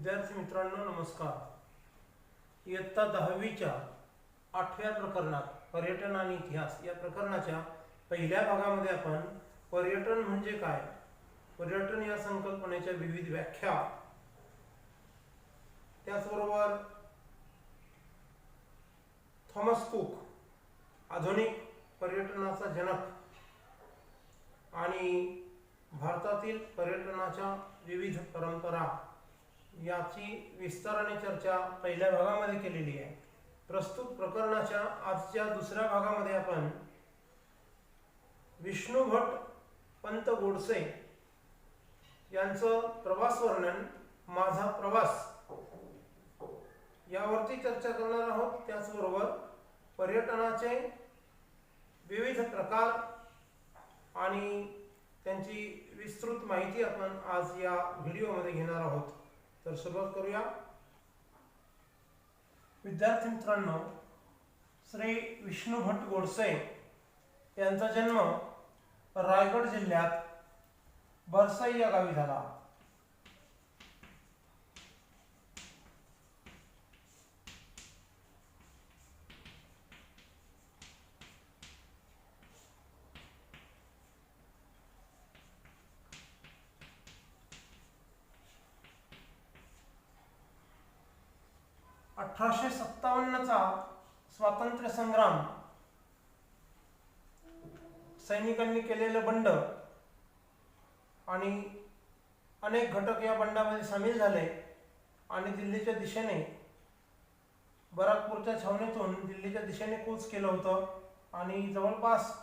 विद्यार्थी मित्रांनो नमस्कार। इयत्ता 10वीच्या 8व्या प्रकरणात पर्यटन आणि इतिहास या प्रकरणाच्या पहिल्या भागामध्ये आपण पर्यटन म्हणजे काय, पर्यटन या संकल्पनेच्या विविध व्याख्या, त्याचबरोबर थॉमस कुक आधुनिक पर्यटनाचा जनक आणि भारतातील पर्यटनाच्या विविध परंपरा याची विस्ताराने चर्चा पहिल्या भागामध्ये केलेली आहे। प्रस्तुत प्रकरणाच्या आजच्या दुसऱ्या भागामध्ये आपण विष्णू भट पंत गोडसे यांचं प्रवास वर्णन, माझा प्रवास यावरती चर्चा करणार आहोत। त्याचबरोबर पर्यटनाचे विविध प्रकार आणि त्यांची विस्तृत माहिती आपण आज या व्हिडिओमध्ये घेणार आहोत। तर सुरुवात करूया। विद्यार्थी मित्रांनो, श्री विष्णू भट गोडसे यांचा जन्म रायगड जिल्ह्यात बरसाई या गावी झाला। 1857चा स्वातंत्र्य संग्राम, सैनिकांनी केलेलं बंड आणि अनेक घटक या बंडामध्ये सामील झाले आणि दिल्लीच्या दिशेने, बराकपूरच्या छावणीतून दिल्लीच्या दिशेने कूच केलं होतं आणि जवळपास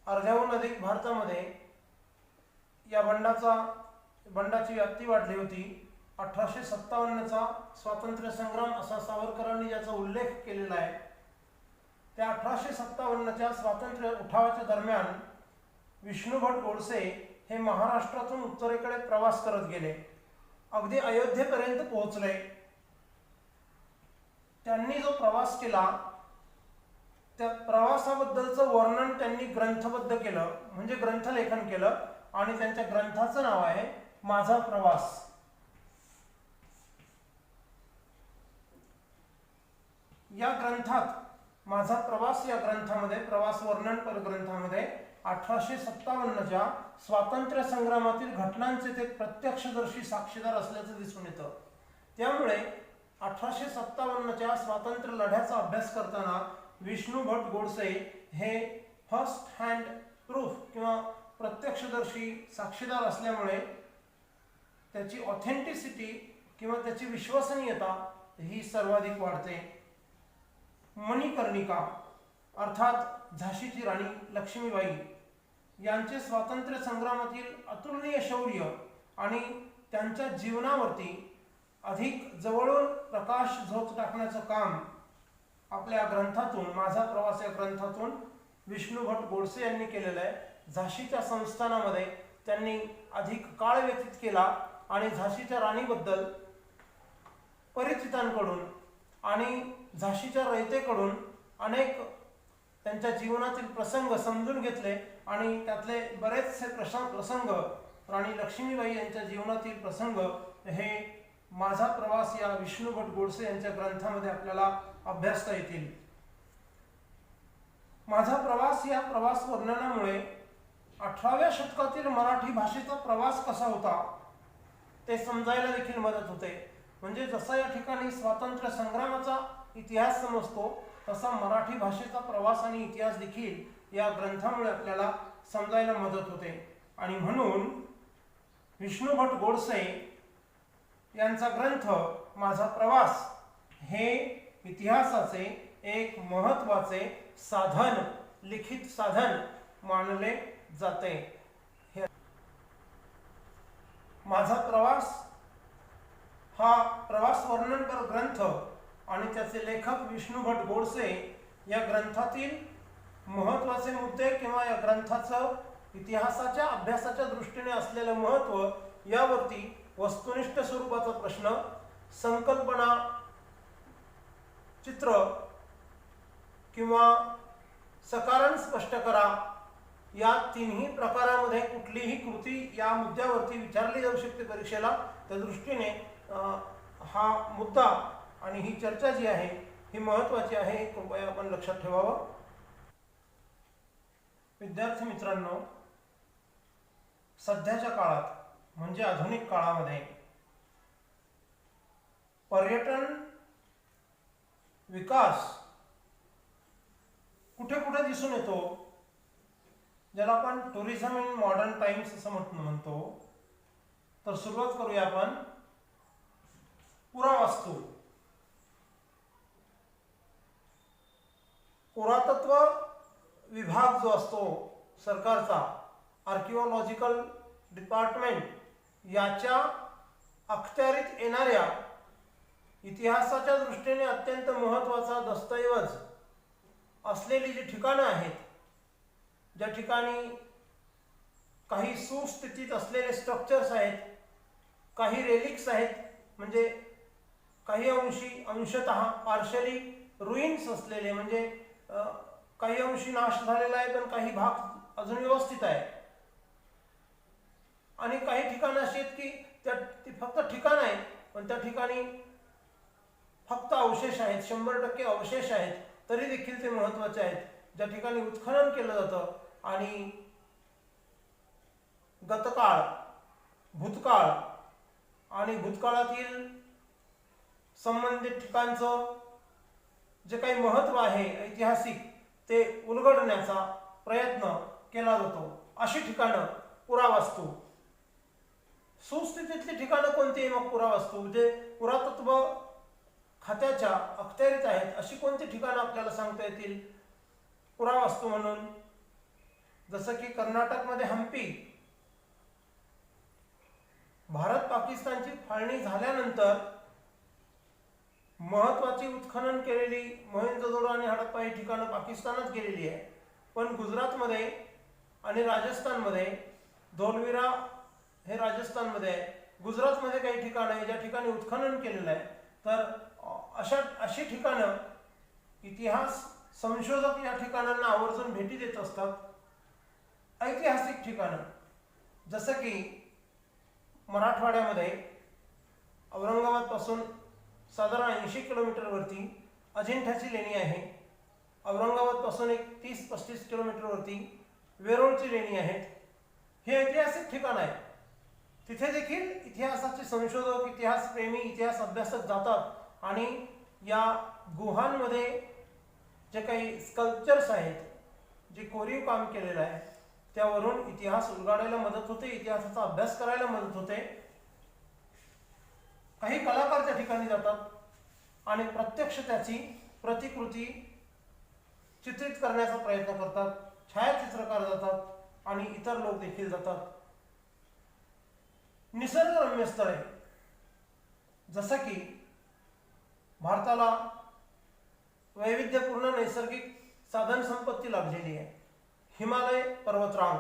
अर्ध्याहून अधिक भारतामध्ये या बंडाची व्याप्ती वाढली होती। 1857चा स्वातंत्र्य संग्राम असा सावरकरांनी ज्याचा उल्लेख केलेला आहे, त्या 1857च्या स्वातंत्र्य उठावाच्या दरम्यान विष्णू भट गोडसे हे महाराष्ट्रातून उत्तरेकडे प्रवास करत गेले, अगदी अयोध्येपर्यंत पोहोचले। त्यांनी जो प्रवास केला त्या प्रवासाबद्दलचं वर्णन त्यांनी ग्रंथबद्ध केलं, म्हणजे ग्रंथलेखन केलं आणि त्यांच्या ग्रंथाचं नाव आहे माझा प्रवास। या ग्रंथात माझा प्रवास या ग्रंथामध्ये, प्रवास वर्णनपर ग्रंथामध्ये 1857च्या स्वातंत्र्य संग्रामातील घटनांचे ते प्रत्यक्षदर्शी साक्षीदार असल्याचं दिसून येतं। त्यामुळे 1857च्या स्वातंत्र्य लढ्याचा अभ्यास करताना विष्णू भट गोडसे हे फर्स्ट हँड प्रूफ किंवा प्रत्यक्षदर्शी साक्षीदार असल्यामुळे त्याची ऑथेंटिसिटी किंवा त्याची विश्वसनीयता ही सर्वाधिक वाढते। मणिकर्णिका अर्थात झाशीची राणी लक्ष्मीबाई यांचे स्वातंत्र्य संग्रामातील अतुलनीय शौर्य आणि त्यांच्या जीवनावरती अधिक जवळून प्रकाश झोत टाकण्याचं काम आपल्या ग्रंथातून, माझा प्रवास या ग्रंथातून विष्णू भट गोडसे यांनी केलेलं आहे। झाशीच्या संस्थानामध्ये त्यांनी अधिक काळ व्यतीत केला आणि झाशीच्या राणीबद्दल परिचितांकडून आणि झाशीच्या रयतेकडून अनेक त्यांच्या जीवनातील प्रसंग समजून घेतले आणि त्यातले बरेचसे प्रसंग, राणी लक्ष्मीबाई यांच्या जीवनातील प्रसंग हे माझा प्रवास या विष्णू भट गोडसे यांच्या ग्रंथामध्ये आपल्याला अभ्यासता येतील। माझा प्रवास या प्रवास वर्णनामुळे 18व्या शतकातील मराठी भाषेचा प्रवास कसा होता ते समजायला देखील मदत होते। म्हणजे जसा या ठिकाणी स्वातंत्र्य संग्रामाचा इतिहास समजतो तसा मराठी भाषेचा प्रवास आणि इतिहास देखील या ग्रंथामुळे आपल्याला समजायला मदत होते। आणि म्हणून विष्णू भट गोडसे यांचा ग्रंथ माझा प्रवास हे इतिहासाचे एक महत्त्वाचे साधन, लिखित साधन मानले जाते। माझा प्रवास हा प्रवास वर्णनपर ग्रंथ आणि त्याचे लेखक विष्णू भट गोडसे या ग्रंथातील महत्त्वाचे मुद्दे किंवा या ग्रंथाचं इतिहासाच्या अभ्यासाच्या दृष्टीने असलेलं महत्त्व यावरती वस्तुनिष्ठ स्वरूपाचा प्रश्न, संकल्पना, चित्र किंवा सकारण स्पष्ट करा या तिन्ही प्रकारामध्ये कुठलीही कृती या मुद्द्यावरती विचारली जाऊ शकते परीक्षेला. त्या दृष्टीने हा मुद्दा आणि ही चर्चा जी आहे ही महत्त्वाची आहे, हे कृपया आपण लक्षात ठेवावं. विद्यार्थी मित्रांनो, सध्याच्या काळात म्हणजे आधुनिक काळामध्ये पर्यटन विकास कुठे कुठे दिसून येतो, ज्याला आपण टुरिझम इन मॉडर्न टाइम्स असं म्हणतो. तर सुरुवात करूया आपण पुरावस्तू. पुरातत्व विभाग जो असतो सरकारचा, आर्किओलॉजिकल डिपार्टमेंट, याच्या अखत्यारीत येणाऱ्या इतिहासाच्या दृष्टीने अत्यंत महत्त्वाचा दस्तऐवज असलेली जी ठिकाणं आहेत, ज्या ठिकाणी काही सुस्थितीत असलेले स्ट्रक्चर्स आहेत, काही रेलिक्स आहेत, म्हणजे काही अंशतः पार्शली रुईन्स असलेले, म्हणजे काही अंशी नाश झालेला आहे पण काही भाग अजून व्यवस्थित आहे, आणि काही ठिकाणं अशी आहेत की ती फक्त ठिकाण आहे पण त्या ठिकाणी फक्त अवशेष आहेत, 100% अवशेष आहेत, तरी देखील ते महत्त्वाचे आहेत. ज्या ठिकाणी उत्खनन केलं जातं आणि गतकाळ, भूतकाळ आणि भूतकाळातील संबंधित ठिकाणचं जे काही महत्त्व आहे ऐतिहासिक, ते उलगडण्याचा प्रयत्न केला जातो. अशी ठिकाणं पुरावस्तू. सुस्थितीतली ठिकाणं कोणती? मग पुरावस्तू जे पुरातत्व खात्याच्या अखत्यारीत आहेत अशी कोणती ठिकाणं आपल्याला सांगता येतील पुरावस्तू म्हणून? जसं की कर्नाटकमध्ये हम्पी. भारत पाकिस्तानची फाळणी झाल्यानंतर महत्त्वाची उत्खनन केलेली मोहेंजोदडो आणि हडप्पा ही ठिकाणं पाकिस्तानात गेलेली आहे, पण गुजरातमध्ये आणि राजस्थानमध्ये, धोलविरा हे राजस्थानमध्ये आहे, गुजरातमध्ये काही ठिकाणं आहे ज्या ठिकाणी उत्खनन केलेलं आहे. तर अशी ठिकाणं इतिहास संशोधक या ठिकाणांना आवर्जून भेटी देत असतात. ऐतिहासिक ठिकाणं जसं की मराठवाड्यामध्ये औरंगाबाद पासून साधारण 80 किलोमीटरवरती अजिंठ्याची लेणी आहे. औरंगाबाद पासून एक 30-35 किलोमीटरवरती वेरूळची लेणी आहेत. हे ऐतिहासिक ठिकाण आहे. तिथे देखील इतिहासाचे संशोधक, इतिहासप्रेमी, इतिहास अभ्यासक जातात आणि या गुहांमध्ये जे काही स्कल्पचर्स आहेत, जे कोरीव काम केलेलं आहे, त्यावरून इतिहास उलगडायला मदत होते, इतिहासाचा अभ्यास करायला मदत होते. काही कलाकार त्या ठिकाणी जातात आणि प्रत्यक्ष त्याची प्रतिकृती चित्रित करण्याचा प्रयत्न करतात. छायाचित्रकार जातात आणि इतर लोक देखील जातात. निसर्गरम्य स्थळे जसं की भारताला वैविध्यपूर्ण नैसर्गिक साधन संपत्ती लाभलेली आहे. हिमालय पर्वतरांग,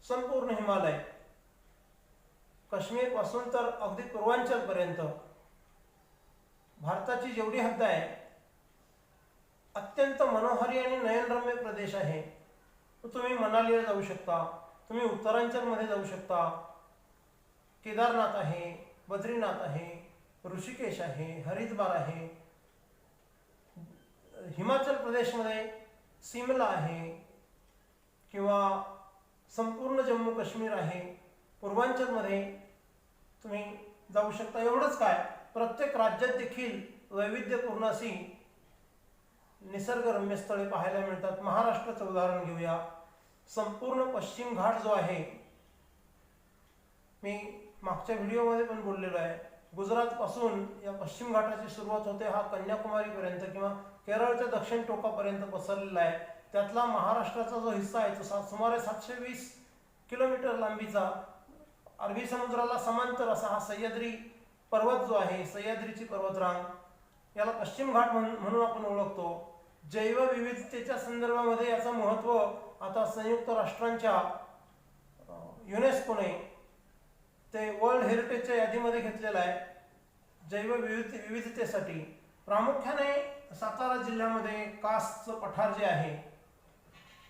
संपूर्ण हिमालय, काश्मीर पासून तर अगदी पूर्वांचल पर्यंत भारताची जेवढी हद्द आहे, अत्यंत मनोहारी आणि नयनरम्य प्रदेश आहे. तुम्ही मनालीला जाऊ शकता, तुम्ही उत्तरांचलमध्ये जाऊ शकता, केदारनाथ आहे, बद्रीनाथ आहे, ऋषिकेश आहे, हरिद्वार आहे, हिमाचल प्रदेशमध्ये सिमला आहे, किंवा संपूर्ण जम्मू काश्मीर आहे, पूर्वांचलमध्ये तुम्ही जाऊ शकता. एवढंच काय, प्रत्येक राज्यात देखील वैविध्यपूर्ण अशी निसर्गरम्य स्थळे पाहायला मिळतात. महाराष्ट्राचं उदाहरण घेऊया. संपूर्ण पश्चिम घाट जो आहे, मी मागच्या व्हिडिओमध्ये पण बोललेलो आहे, गुजरातपासून या पश्चिम घाटाची सुरुवात होते, हा कन्याकुमारीपर्यंत किंवा केरळच्या दक्षिण टोकापर्यंत पसरलेला आहे. त्यातला महाराष्ट्राचा जो हिस्सा आहे तो सुमारे 720 किलोमीटर लांबीचा, अरबी समुद्राला समांतर असा हा सह्याद्री पर्वत जो आहे, सह्याद्रीची पर्वतरांग, याला पश्चिम घाट म्हणून आपण ओळखतो. जैवविविधतेच्या संदर्भामध्ये याचं महत्त्व आता संयुक्त राष्ट्रांच्या युनेस्कोने ते वर्ल्ड हेरिटेजच्या यादीमध्ये घेतलेलं आहे.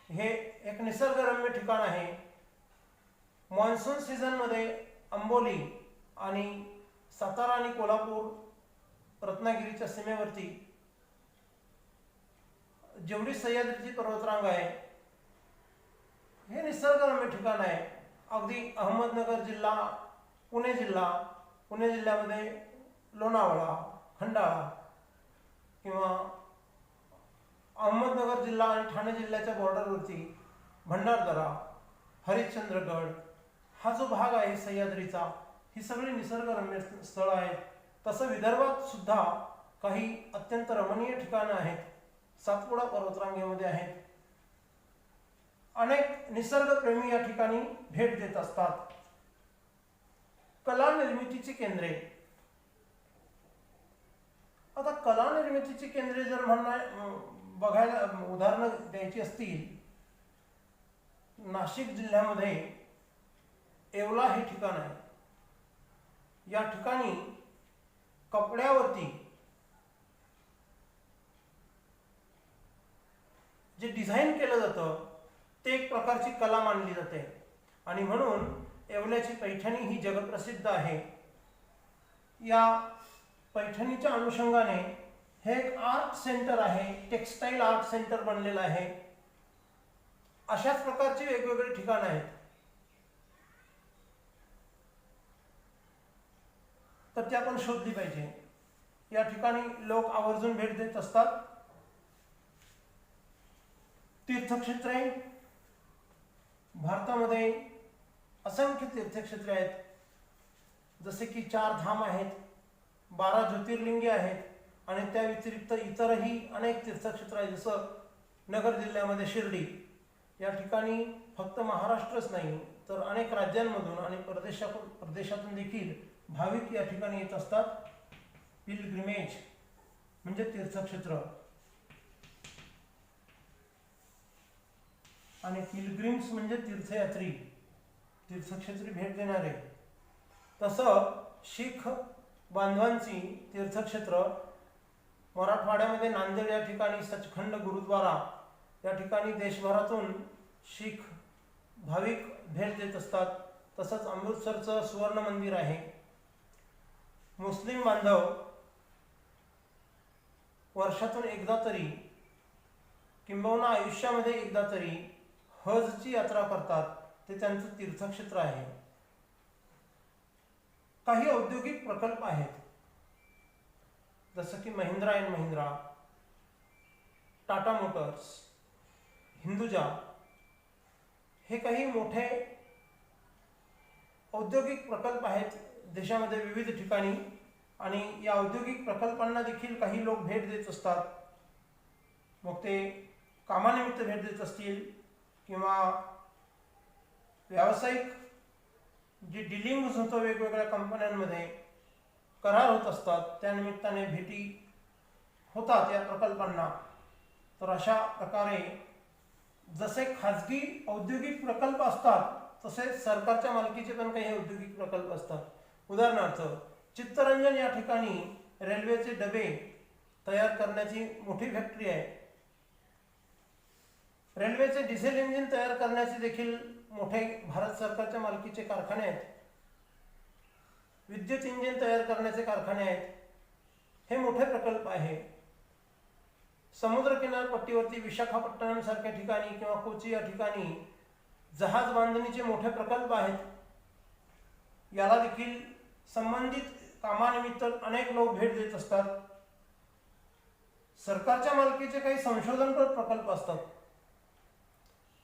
हे एक निसर्गरम्य ठिकाण आहे. मॉन्सून सीझन मध्ये आंबोली आणि सातारा आणि कोल्हापूर रत्नागिरीच्या सीमेवरती जेवढी सह्याद्रीची पर्वतरांग आहे हे निसर्गरम्य ठिकाण आहे. अगदी अहमदनगर जिल्हा, पुणे जिल्ह्यामध्ये लोणावळा, खंडाळा किंवा अहमदनगर जिल्हा आणि ठाणे जिल्ह्याच्या बॉर्डरवरती भंडारदरा, हरिश्चंद्रगड हा जो भाग आहे सह्याद्रीचा, ही सगळी निसर्गरम्य स्थळं आहेत. तसं विदर्भात सुद्धा काही अत्यंत रमणीय ठिकाणं आहेत, सातपुडा पर्वतरांगेमध्ये आहेत. अनेक निसर्गप्रेमी या ठिकाणी भेट देत असतात. कला निर्मितीची केंद्रे. आता कला निर्मितीची केंद्रे जर बघायला उदाहरणं द्यायची असतील, नाशिक जिल्ह्यामध्ये येवला हे ठिकाण आहे. या ठिकाणी कपड्यावरती जे डिझाईन केलं जातं ते एक प्रकारची कला मानली जाते आणि म्हणून येवल्याची पैठणी ही जगप्रसिद्ध आहे. या पैठणीच्या अनुषंगाने हे एक आर्ट सेंटर आहे, टेक्सटाईल आर्ट सेंटर बनलेलं आहे. अशाच प्रकारची वेगवेगळी ठिकाणं आहेत. तर ती आपण शोधली पाहिजे. या ठिकाणी लोक आवर्जून भेट देत असतात. तीर्थक्षेत्रे. भारतामध्ये असंख्य तीर्थक्षेत्रे आहेत, जसे की 4 धाम आहेत, 12 ज्योतिर्लिंगे आहेत आणि त्या व्यतिरिक्त इतरही अनेक तीर्थक्षेत्र आहेत. जसं नगर जिल्ह्यामध्ये शिर्डी. या ठिकाणी फक्त महाराष्ट्रच नाही तर अनेक राज्यांमधून आणि परदेशातून देखील भाविक या ठिकाणी येत असतात. पिलग्रिमेज म्हणजे तीर्थक्षेत्र आणि पिलग्रिम्स म्हणजे तीर्थयात्री, तीर्थक्षेत्री भेट देणारे. तसं शीख बांधवांची तीर्थक्षेत्र मराठवाड्यामध्ये नांदेड या ठिकाणी सचखंड गुरुद्वारा, या ठिकाणी देशभरातून शीख भाविक भेट देत असतात. तसंच अमृतसरचं सुवर्ण मंदिर आहे. मुस्लिम बांधव वर्षातून एकदा तरी किंबहुना आयुष्यामध्ये एकदा तरी हजची यात्रा करतात. ते त्यांचं तीर्थक्षेत्र आहे. काही औद्योगिक प्रकल्प आहेत, जसं की महिंद्रा अँड महिंद्रा, टाटा मोटर्स, हिंदुजा, हे काही मोठे औद्योगिक प्रकल्प आहेत देशामध्ये विविध ठिकाणी आणि या औद्योगिक प्रकल्पांना देखील काही लोक भेट देत असतात. मग ते कामानिमित्त भेट देत असतील किंवा व्यावसायिक जी डिलिंग्स होतं वेगवेगळ्या कंपन्यांमध्ये करार होत असतात, त्या निमित्ताने भेटी होतात या प्रकल्पांना. तर अशा प्रकारे जसे खाजगी औद्योगिक प्रकल्प असतात तसे सरकारच्या मालकीचे पण काही औद्योगिक प्रकल्प असतात. उदाहरणार्थ चित्तरंजन या ठिकाणी रेल्वेचे डबे तयार करण्याची मोठी फॅक्टरी आहे. रेल्वेचे डिझेल इंजिन तयार करण्याचे देखील मोठे भारत सरकारच्या मालकीचे कारखाने आहेत. विद्युत इंजिन तयार करण्याचे कारखाने आहेत. हे मोठे प्रकल्प आहे. समुद्र किनारपट्टीवरती विशाखापट्टणम सारख्या ठिकाणी किंवा कोची या ठिकाणी जहाज बांधणीचे मोठे प्रकल्प आहेत. याला देखील संबंधित कामानिमित्त अनेक लोक भेट देत असतात. सरकारच्या मालकीचे काही संशोधनपर प्रकल्प असतात,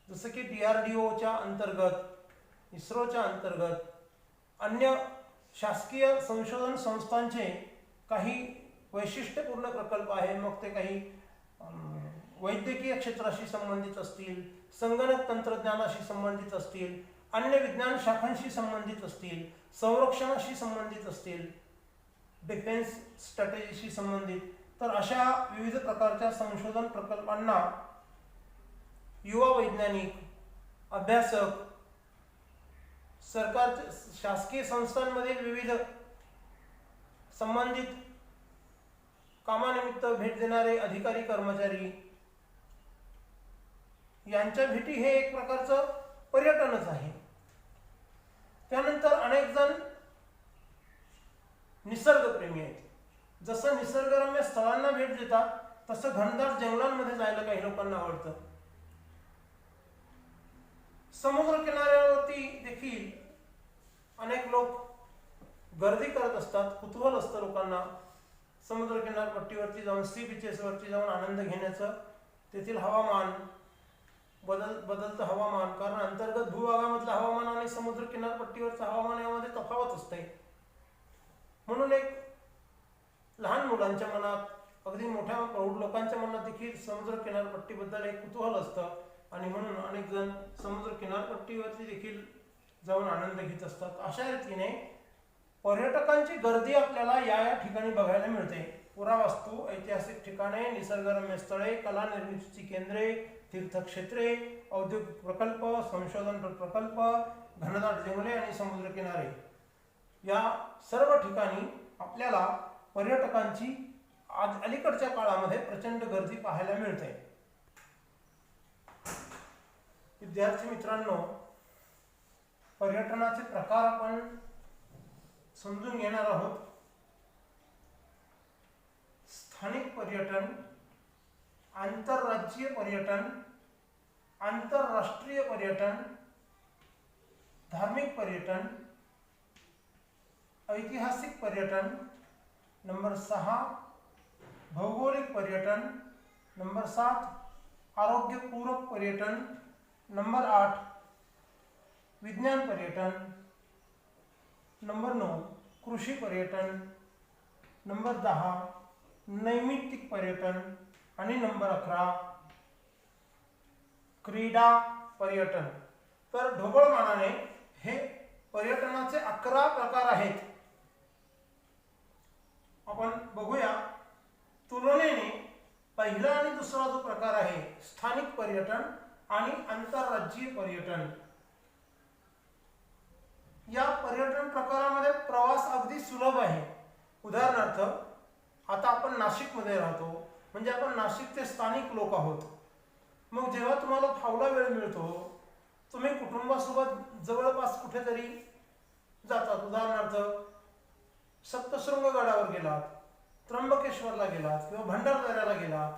जसं की DRDOच्या अंतर्गत, इस्रोच्या अंतर्गत अन्य शासकीय संशोधन संस्थांचे काही वैशिष्ट्यपूर्ण प्रकल्प आहे. मग ते काही वैद्यकीय क्षेत्राशी संबंधित असतील, संगणक तंत्रज्ञानाशी संबंधित असतील, अन्य विज्ञान शाखांशी संबंधित असतील, संरक्षणाशी संबंधित असतील, डिफेन्स स्ट्रॅटेजीशी संबंधित. तर अशा विविध प्रकारच्या संशोधन प्रकल्पांना युवा वैज्ञानिक, अभ्यासक, सरकारच्या शासकीय संस्थांमधील विविध संबंधित कामानिमित्त भेट देणारे अधिकारी कर्मचारी यांच्या भेटी हे एक प्रकारचं पर्यटनच आहे. त्यानंतर अनेक जण निसर्गप्रेमी आहेत. जसं निसर्गरम्य स्थळांना भेट देतात तसं घनदाट जंगलांमध्ये जायला काही लोकांना आवडतं. समुद्र किनाऱ्यावरती देखील अनेक लोक गर्दी करत असतात. कुतूहल असतं लोकांना समुद्र किनारपट्टीवरती जाऊन, सी बीचेसवरती जाऊन आनंद घेण्याचं. तेथील हवामान, बदलतं हवामान, कारण अंतर्गत भूभागामधलं हवामान आणि समुद्र किनारपट्टीवरचं हवामान यामध्ये तफावत असते. म्हणून एक लहान मुलांच्या मनात, अगदी मोठ्या प्रौढ लोकांच्या मनात देखील समुद्र किनारपट्टीबद्दल एक कुतूहल असतं आणि म्हणून अनेक जण समुद्र किनारपट्टीवरती देखील जाऊन आनंद घेत असतात. अशा रीतीने पर्यटकांची गर्दी आपल्याला या ठिकाणी बघायला मिळते. पुरावस्तू, ऐतिहासिक ठिकाणे, निसर्गरम्य स्थळे, कला निर्मितीची केंद्रे, तीर्थक्षेत्रे, औद्योगिक प्रकल्प, संशोधन प्रकल्प, घनदाट जंगले आणि समुद्र किनारे या सर्व ठिकाणी आपल्याला पर्यटकांची आज अलीकडच्या काळामध्ये प्रचंड गर्दी पाहायला मिळते. विद्यार्थी मित्रांनो, पर्यटनाचे प्रकार आपण समजून घेणार आहोत. स्थानिक पर्यटन, आंतरराज्यीय पर्यटन, आंतरराष्ट्रीय पर्यटन, धार्मिक पर्यटन, ऐतिहासिक पर्यटन. नंबर 6 भौगोलिक पर्यटन. नंबर 7 आरोग्यपूरक पर्यटन. नंबर 8 विज्ञान पर्यटन. नंबर 9 कृषी पर्यटन. नंबर 10 नैमित्तिक पर्यटन आणि नंबर 11 क्रीडा पर्यटन. तर ढोबळमानाने हे पर्यटनाचे 11 प्रकार आहेत. आपण बघूया. तुलनेने पहिला आणि दुसरा जो प्रकार आहे स्थानिक पर्यटन आणि आंतरराज्यीय पर्यटन, या पर्यटन प्रकारामध्ये प्रवास अगदी सुलभ आहे. उदाहरणार्थ, आता आपण नाशिकमध्ये राहतो, म्हणजे आपण नाशिकचे स्थानिक लोक आहोत. मग जेव्हा तुम्हाला फावला वेळ मिळतो, तुम्ही कुटुंबासोबत जवळपास कुठेतरी जातात. उदाहरणार्थ, सप्तशृंग गडावर गेलात, त्र्यंबकेश्वरला गेलात किंवा भंडारदऱ्याला गेलात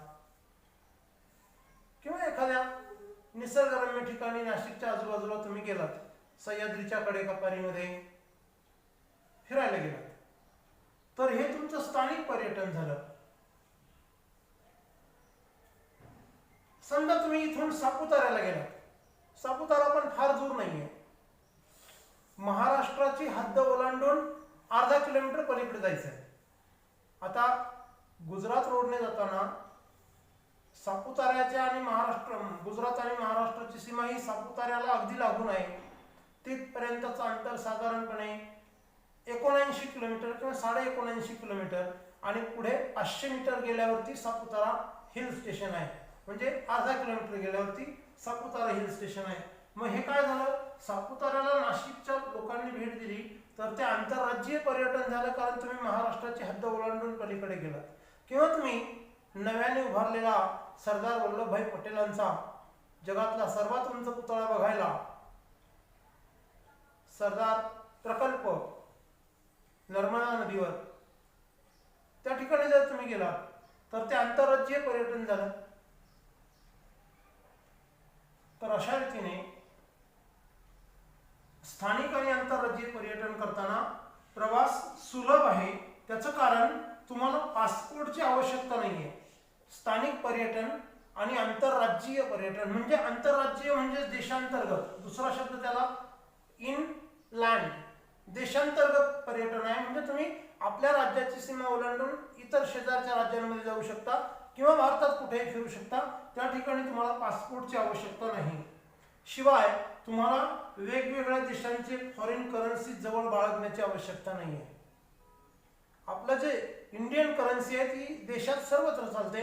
किंवा एखाद्या निसर्गरम्य ठिकाणी नाशिकच्या आजूबाजूला तुम्ही गेलात, सह्याद्रीच्या कडेकपारीमध्ये फिरायला गेलात, तर हे तुमचं स्थानिक पर्यटन झालं. समजा तुम्ही इथून सापुताऱ्याला गेलात. सापुतारा पण फार दूर नाहीये. महाराष्ट्राची हद्द ओलांडून अर्धा किलोमीटर पलीकडे जायचं आहे. आता गुजरात रोडने जाताना सापुताऱ्याच्या आणि गुजरात आणि महाराष्ट्राची सीमा ही सापुताऱ्याला अगदी लागून आहे. तिथपर्यंतचं अंतर साधारणपणे 79 किलोमीटर किंवा 79.5 किलोमीटर आणि पुढे 500 मीटर गेल्यावरती सापुतारा हिल स्टेशन आहे. म्हणजे अर्धा किलोमीटर गेल्यावरती सापुतारा हिल स्टेशन आहे. मग हे काय झालं, सापुताऱ्याला नाशिकच्या लोकांनी भेट दिली तर ते आंतरराज्यीय पर्यटन झालं, कारण तुम्ही महाराष्ट्राची हद्द ओलांडून पलीकडे गेलात. किंवा तुम्ही नव्याने उभारलेला सरदार वल्लभभाई पटेलांचा जगातला सर्वात उंच पुतळा बघायला, सरदार प्रकल्प नर्मदा नदीवर, त्या ठिकाणी जर तुम्ही गेलात तर ते आंतरराज्यीय पर्यटन झालं. तर अशा रीतीने स्थानिक आणि आंतरराज्यीय पर्यटन करताना प्रवास सुलभ आहे. त्याचं कारण तुम्हाला पासपोर्टची आवश्यकता नाहीये. स्थानिक पर्यटन आणि आंतरराज्यीय पर्यटन, म्हणजे आंतरराज्यीय म्हणजे देशांतर्गत, दुसरा शब्द त्याला इनलँड, देशांतर्गत पर्यटन आहे. म्हणजे तुम्ही आपल्या राज्याची सीमा ओलांडून इतर शेजारच्या राज्यांमध्ये जाऊ शकता किंवा भारतात कुठेही फिरू शकता. त्या ठिकाणी तुम्हाला पासपोर्टची आवश्यकता नाही. शिवाय तुम्हाला वेगवेगळ्या देशांचे फॉरेन करन्सी जवळ बाळगण्याची आवश्यकता नाही आहे. आपलं जे इंडियन करन्सी आहे ती देशात सर्वत्र चालते.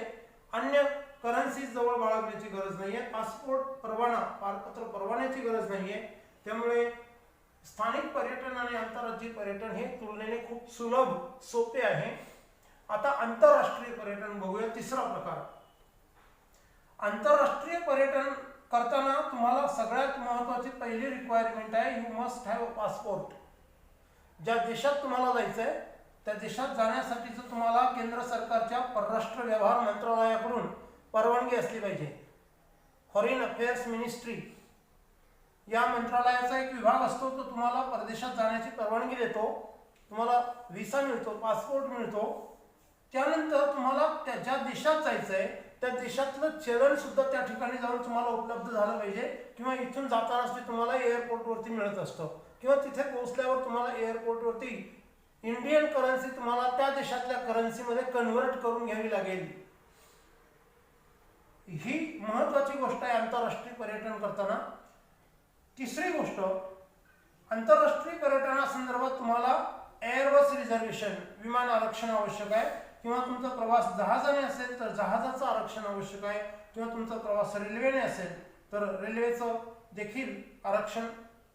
अन्य करन्सी जवळ बाळगण्याची गरज नाही आहे. पासपोर्ट परवाना, पारपत्र परवान्याची गरज नाही आहे. त्यामुळे स्थानिक पर्यटन आणि आंतरराज्यीय पर्यटन हे तुलनेने खूप सुलभ, सोपे आहे. आता आंतरराष्ट्रीय पर्यटन बघूया, तिसरा प्रकार. आंतरराष्ट्रीय पर्यटन करताना तुम्हाला सगळ्यात महत्त्वाची पहिली रिक्वायरमेंट आहे, you must have a passport. ज्या देशात तुम्हाला जायचं आहे त्या देशात जाण्यासाठीचं तुम्हाला केंद्र सरकारच्या परराष्ट्र व्यवहार मंत्रालयाकडून परवानगी असली पाहिजे. फॉरेन अफेअर्स मिनिस्ट्री या मंत्रालयाचा एक विभाग असतो, तो तुम्हाला परदेशात जाण्याची परवानगी देतो, तुम्हाला व्हिसा मिळतो, पासपोर्ट मिळतो. त्यानंतर तुम्हाला त्या ज्या देशात जायचं आहे त्या देशातलं चलन सुद्धा त्या ठिकाणी जाऊन तुम्हाला उपलब्ध झालं पाहिजे, किंवा इथून जातानाच ते तुम्हाला एअरपोर्टवरती मिळत असतं, किंवा तिथे पोहोचल्यावर तुम्हाला एअरपोर्टवरती इंडियन करन्सी तुम्हाला त्या देशातल्या करन्सीमध्ये कन्व्हर्ट करून घ्यावी लागेल. ही महत्त्वाची गोष्ट आहे आंतरराष्ट्रीय पर्यटन करताना. तिसरी गोष्ट, आंतरराष्ट्रीय पर्यटनासंदर्भात तुम्हाला एअरबस रिझर्वेशन, विमान आरक्षण आवश्यक आहे, किंवा तुमचा प्रवास जहाजाने असेल तर जहाजाचं आरक्षण आवश्यक आहे, किंवा तुमचा प्रवास रेल्वेने असेल तर रेल्वेचं देखील आरक्षण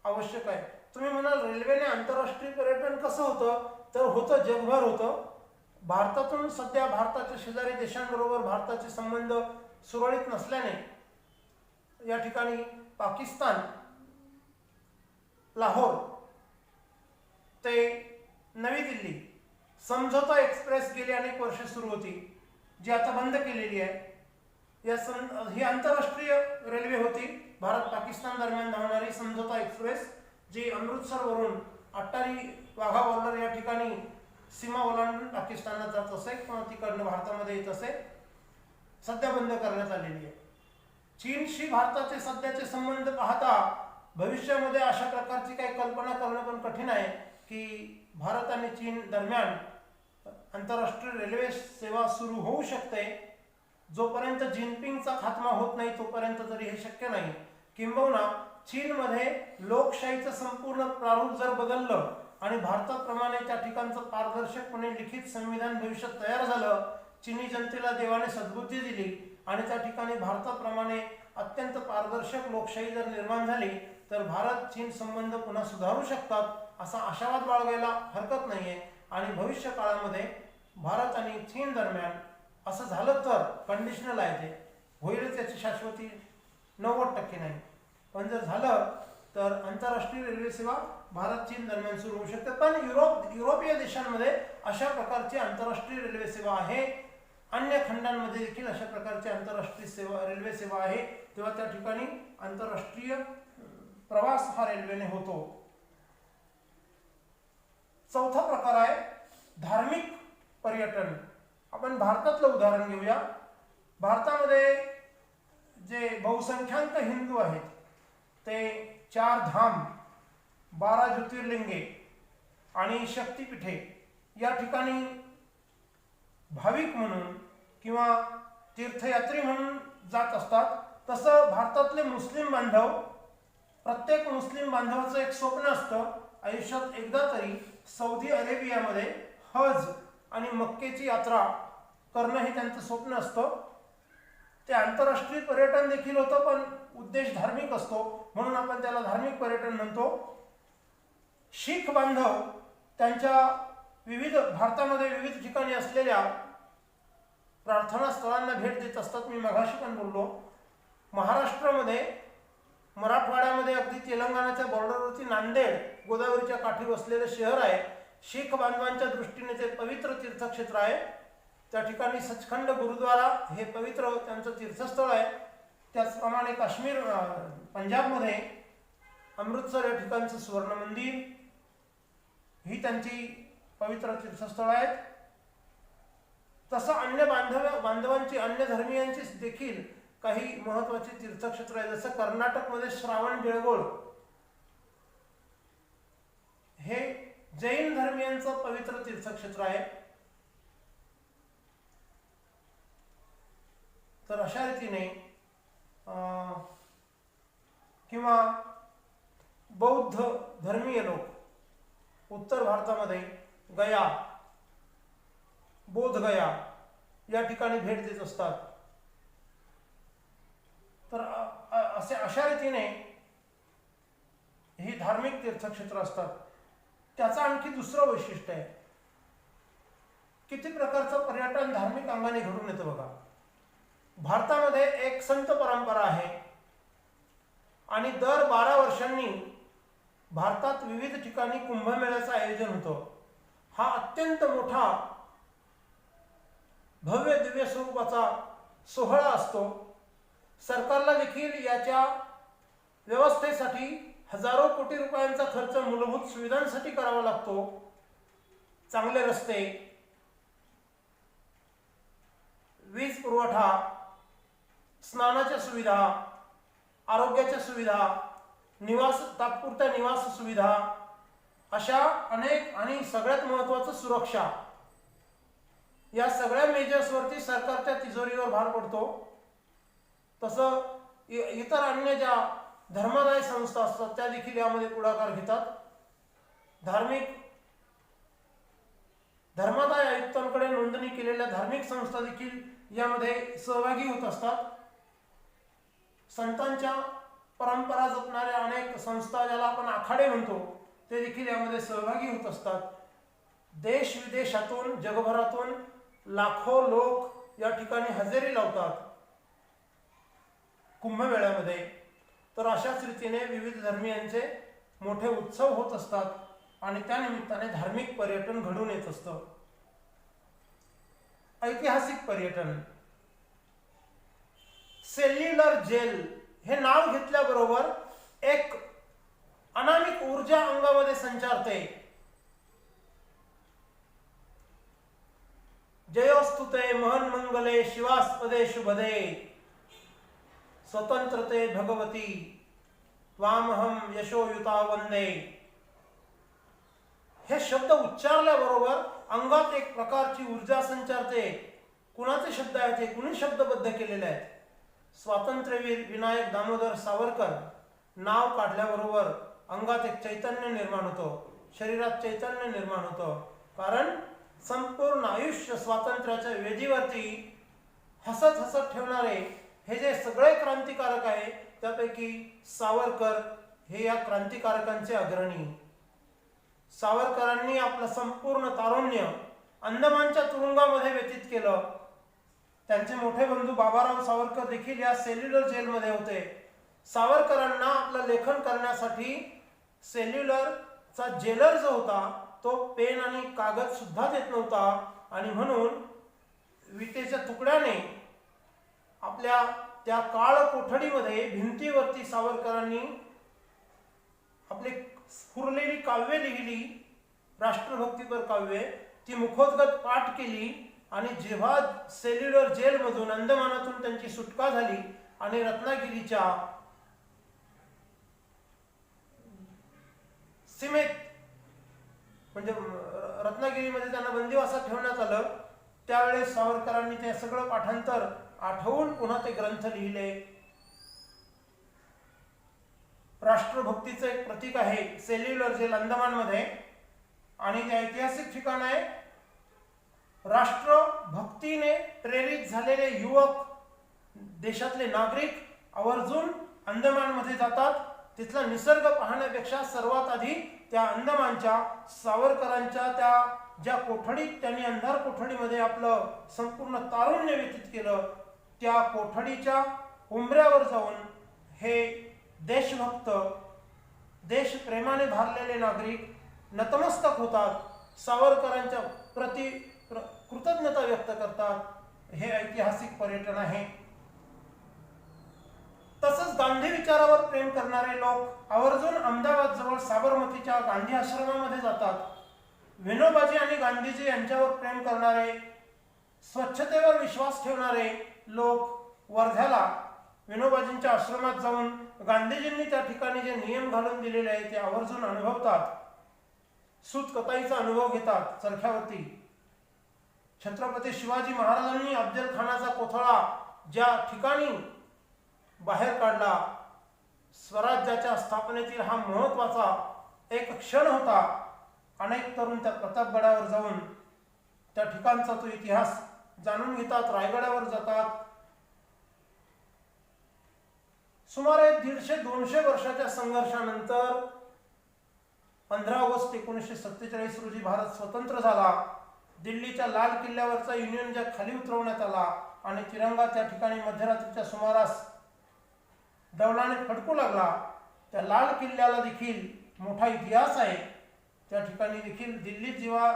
आवश्यक आहे. तुम्ही म्हणाल रेल्वेने आंतरराष्ट्रीय पर्यटन कसं होतं, तर होतं, जगभर होतं. भारतातून सध्या भारताच्या शेजारी देशांबरोबर भारताचे संबंध सुरळीत नसल्याने या ठिकाणी पाकिस्तान, लाहोर ते नवी दिल्ली समझोता एक्सप्रेस गेली अनेक वर्ष सुरू होती, जी आता बंद केलेली आहे. ही आंतरराष्ट्रीय रेल्वे होती, भारत पाकिस्तान दरम्यान धावणारी समझोता एक्सप्रेस, जी अमृतसरवरून अट्टारी वाघा बॉर्डर या ठिकाणी सीमा ओलांडून पाकिस्तानला जात असे किंवा तिकडनं भारतामध्ये येत असे. सध्या बंद करण्यात आलेली आहे. चीनशी भारताचे सध्याचे संबंध पाहता भविष्यामध्ये अशा प्रकारची काही कल्पना करणं पण कठीण आहे की भारत आणि चीन दरम्यान आंतरराष्ट्रीय रेल्वे सेवा सुरू होऊ शकते. जोपर्यंत जिनपिंगचा खात्मा होत नाही तोपर्यंत तरी हे शक्य नाही. किंबहुना चीनमध्ये लोकशाहीचं संपूर्ण प्रारूप जर बदललं आणि भारताप्रमाणे त्या ठिकाणचं पारदर्शकपणे लिखित संविधान भविष्यात तयार झालं, चीनी जनतेला देवाने सद्बुद्धी दिली आणि त्या ठिकाणी भारताप्रमाणे अत्यंत पारदर्शक लोकशाही जर निर्माण झाली तर भारत चीन संबंध पुन्हा सुधारू शकतात असा आशावाद बाळगायला हरकत नाहीये. आणि भविष्य काळामध्ये भारत आणि चीन दरम्यान असं झालं तर कंडिशनल आहे, ते होईल त्याची शाश्वती 90% नाही, पण जर झालं तर आंतरराष्ट्रीय रेल्वे सेवा भारत चीन दरम्यान सुरू होऊ शकते. पण युरोपीय देशांमध्ये अशा प्रकारची आंतरराष्ट्रीय रेल्वे सेवा आहे, अन्य खंडांमध्ये देखील अशा प्रकारची आंतरराष्ट्रीय रेल्वे सेवा आहे. तेव्हा त्या ठिकाणी आंतरराष्ट्रीय प्रवास हा रेल्वेने होतो. चौथा प्रकार आहे धार्मिक पर्यटन. आपण भारतातलं उदाहरण घेऊया. भारतामध्ये जे बहुसंख्याक हिंदू आहेत ते 4 धाम, 12 ज्योतिर्लिंगे आणि शक्तिपीठे या ठिकाणी भाविक म्हणून किंवा तीर्थयात्री म्हणून जात असतात. तसं भारतातले मुस्लिम बांधव, प्रत्येक मुस्लिम बांधवाचं एक स्वप्न असतं आयुष्यात एकदा तरी सौदी अरेबियामध्ये हज आणि मक्केची यात्रा करणं हे त्यांचं स्वप्न असतं. ते आंतरराष्ट्रीय पर्यटन देखील होतं, पण उद्देश धार्मिक असतो म्हणून आपण त्याला धार्मिक पर्यटन म्हणतो. शीख बांधव त्यांच्या भारतामध्ये विविध ठिकाणी असलेल्या प्रार्थना स्थळांना भेट देत असतात. मी मगाशी पण बोललो, महाराष्ट्रामध्ये, मराठवाड्यामध्ये, अगदी तेलंगणाच्या बॉर्डरवरती नांदेड गोदावरीच्या काठी वसलेलं शहर आहे. शीख बांधवांच्या दृष्टीने ते पवित्र तीर्थक्षेत्र आहे. त्या ठिकाणी सचखंड गुरुद्वारा हे पवित्र त्यांचं तीर्थस्थळ आहे. त्याचप्रमाणे काश्मीर, पंजाबमध्ये अमृतसर या ठिकाणचं सुवर्ण मंदिर ही त्यांची पवित्र तीर्थस्थळ आहेत. तसं अन्य बांधवांची, अन्य धर्मीयांची देखील काही महत्त्वाची तीर्थक्षेत्र आहे. जसं कर्नाटकमध्ये श्रावण बेळगोळ हे जैन धर्मियांचं पवित्र तीर्थक्षेत्र आहे. तर अशा रीतीने किंवा बौद्ध धर्मीय लोक उत्तर भारतामध्ये गया, बोधगया या ठिकाणी भेट देत असतात. तर अशा रीतीने ही धार्मिक तीर्थक्षेत्र असतात. त्याचं आणखी दुसरं वैशिष्ट्य आहे, किती प्रकारचं पर्यटन धार्मिक अंगाने घडून येतं बघा. भारतामध्ये एक संत परंपरा आहे आणि दर 12 वर्षांनी भारतात विविध ठिकाणी कुंभमेळ्याचं आयोजन होतं. हा अत्यंत मोठा भव्य दिव्य स्वरूपाचा सोहळा असतो. सरकारला देखील याच्या व्यवस्थेसाठी हजारो कोटी रुपयांचा खर्च मूलभूत सुविधांसाठी करावा लागतो. चांगले रस्ते, वीज पुरवठा, स्नानाच्या सुविधा, आरोग्याच्या सुविधा, तात्पुरत्या निवास सुविधा, अशा अनेक आणि सगळ्यात महत्त्वाचं सुरक्षा, या सगळ्या मेजर्सवरती सरकारच्या तिजोरीवर भार पडतो. तसं इतर अन्य ज्या धर्मादाय संस्था असतात त्या देखील यामध्ये पुढाकार घेतात. धर्मादाय आयुक्तांकडे नोंदणी केलेल्या धार्मिक संस्था देखील यामध्ये सहभागी होत असतात. संतांच्या परंपरा जपणाऱ्या अनेक संस्था, ज्याला आपण आखाडे म्हणतो, ते देखील यामध्ये सहभागी होत असतात. देश विदेशातून, जगभरातून लाखो लोक या ठिकाणी हजेरी लावतात कुंभमेळ्यामध्ये. तर अशाच रीतीने विविध धर्मीयांचे मोठे उत्सव होत असतात आणि त्या निमित्ताने धार्मिक पर्यटन घडून येत असतं. ऐतिहासिक पर्यटन. सेल्युलर जेल हे नाव घेतल्याबरोबर एक अनामिक ऊर्जा अंगामध्ये संचारते. जयोस्तुते महन्मंगले शिवास्पदे शुभदे स्वतंत्रते भगवती त्वामहं यशोयुता वंदे. हे शब्द उच्चारल्याबरोबर अंगात एक प्रकारची ऊर्जा संचारते. कुणाचे शब्द आहेत हे? कुणी शब्दबद्ध केलेले आहेत? स्वातंत्र्यवीर विनायक दामोदर सावरकर नाव काढल्याबरोबर अंगात एक चैतन्य निर्माण होतं, शरीरात चैतन्य निर्माण होतं. कारण संपूर्ण आयुष्य स्वातंत्र्याच्या वेदीवरती हसत हसत ठेवणारे हे जे सगळे क्रांतिकारक आहे, त्यापैकी सावरकर हे या क्रांतिकारकांचे अग्रणी. सावरकरांनी आपलं संपूर्ण तारुण्य अंदमानच्या तुरुंगामध्ये व्यतीत केलं. त्यांचे मोठे बंधू बाबाराव सावरकर देखील या सेल्युलर जेलमध्ये होते. सावरकरांना आपलं लेखन करण्यासाठी सेल्युलरचा जेलर जो होता तो पेन आणि कागद सुद्धा देत नव्हता आणि म्हणून विटेच्या तुकड्याने आपल्या त्या काळ कोठडीमध्ये भिंतीवरती सावरकरांनी आपली स्फुरलेली काव्ये लिहिली, राष्ट्रभक्तीपर काव्ये. ती मुखोद्गत पाठ केली आणि जेव्हा सेल्युलर जेलमधून, अंदमानातून त्यांची सुटका झाली आणि रत्नागिरीच्या सीमेत, म्हणजे रत्नागिरीमध्ये त्यांना बंदिवासात ठेवण्यात आलं, त्यावेळेस सावरकरांनी ते सगळं पाठांतर आठवून पुन्हा ते ग्रंथ लिहिले. राष्ट्रभक्तीचं एक प्रतीक आहे सेल्युलर जेल अंदमानमध्ये आणि ते ऐतिहासिक ठिकाण आहे. राष्ट्रभक्तीने प्रेरित झालेले युवक, देशातले नागरिक आवर्जून अंदमानमध्ये जातात. तिथला निसर्ग पाहण्यापेक्षा सर्वात आधी त्या अंदमानच्या सावरकरांच्या त्या ज्या कोठडीत त्यांनी अंधार कोठडीमध्ये आपलं संपूर्ण तारुण्य व्यतीत केलं, त्या कोठडीच्या उंबऱ्यावर जाऊन हे देशभक्त, देशप्रेमाने भारलेले नागरिक नतमस्तक होतात, सावरकरांच्या प्रति कृतज्ञता व्यक्त करतात. हे ऐतिहासिक पर्यटन आहे. तसंच गांधी विचारावर प्रेम करणारे लोक आवर्जून अहमदाबाद जवळ साबरमतीच्या गांधी आश्रमामध्ये जातात. विनोबाजी आणि गांधीजी यांच्यावर प्रेम करणारे, स्वच्छतेवर विश्वास ठेवणारे लोक वर्ध्याला विनोबाजींच्या आश्रमात जाऊन गांधीजींनी त्या ठिकाणी जे नियम घालून दिलेले आहेत ते आवर्जून अनुभवतात. सूतकताईचा अनुभव घेतात चरख्यावरती. छत्रपती शिवाजी महाराजांनी अफजल खानाचा कोथळा ज्या ठिकाणी बाहेर काढला, स्वराज्याच्या स्थापनेतील हा महत्वाचा एक क्षण होता. अनेक तरुण त्या प्रतापगडावर जाऊन त्या ठिकाणचा तो इतिहास जाणून घेतात, रायगडावर जातात. सुमारे 150-200 वर्षाच्या संघर्षानंतर 15 ऑगस्ट 1947 रोजी भारत स्वतंत्र झाला. दिल्लीच्या लाल किल्ल्यावरचा युनियन जॅक खाली उतरवण्यात आला आणि तिरंगा त्या ठिकाणी मध्यरात्रीच्या सुमारास डौलाने फडकू लागला. त्या लाल किल्ल्याला देखील मोठा इतिहास आहे. त्या ठिकाणी देखील दिल्लीत जेव्हा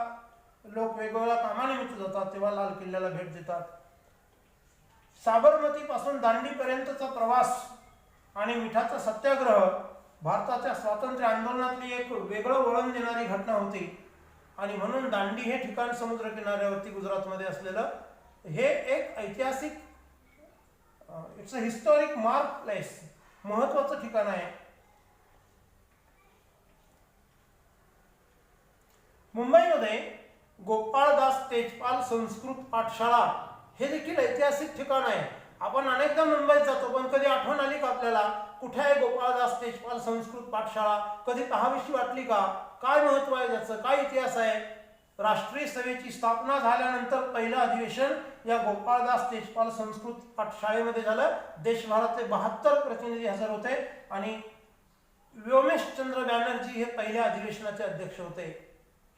लोक वेगवेगळ्या कामानिमित्त जातात तेव्हा लाल किल्ल्याला भेट देतात. साबरमती पासून दांडीपर्यंतचा प्रवास आणि मिठाचा सत्याग्रह भारताच्या स्वातंत्र्य आंदोलनातली एक वेगळं वळण देणारी घटना होती. आणि म्हणून दांडी हे ठिकाण समुद्र किनाऱ्यावरती गुजरातमध्ये असलेलं हे एक ऐतिहासिक it's a historic mark place, महत्वाचं ठिकाण आहे. मुंबईमध्ये गोपाळदास तेजपाल संस्कृत पाठशाळा हे देखील ऐतिहासिक ठिकाण आहे. आपण अनेकदा मुंबईत जातो पण कधी आठवण आली का आपल्याला कुठे आहे गोपाळदास तेजपाल संस्कृत पाठशाळा? कधी पाहावीशी वाटली का? काय महत्व आहे त्याचं, काय इतिहास आहे? राष्ट्रीय सभेची स्थापना झाल्यानंतर पहिलं अधिवेशन या गोपाळदास तेजपाल संस्कृत पाठशाळेमध्ये झालं. देशभरातले 72 प्रतिनिधी हजर होते आणि व्योमेशचंद्र बॅनर्जी हे पहिल्या अधिवेशनाचे अध्यक्ष होते.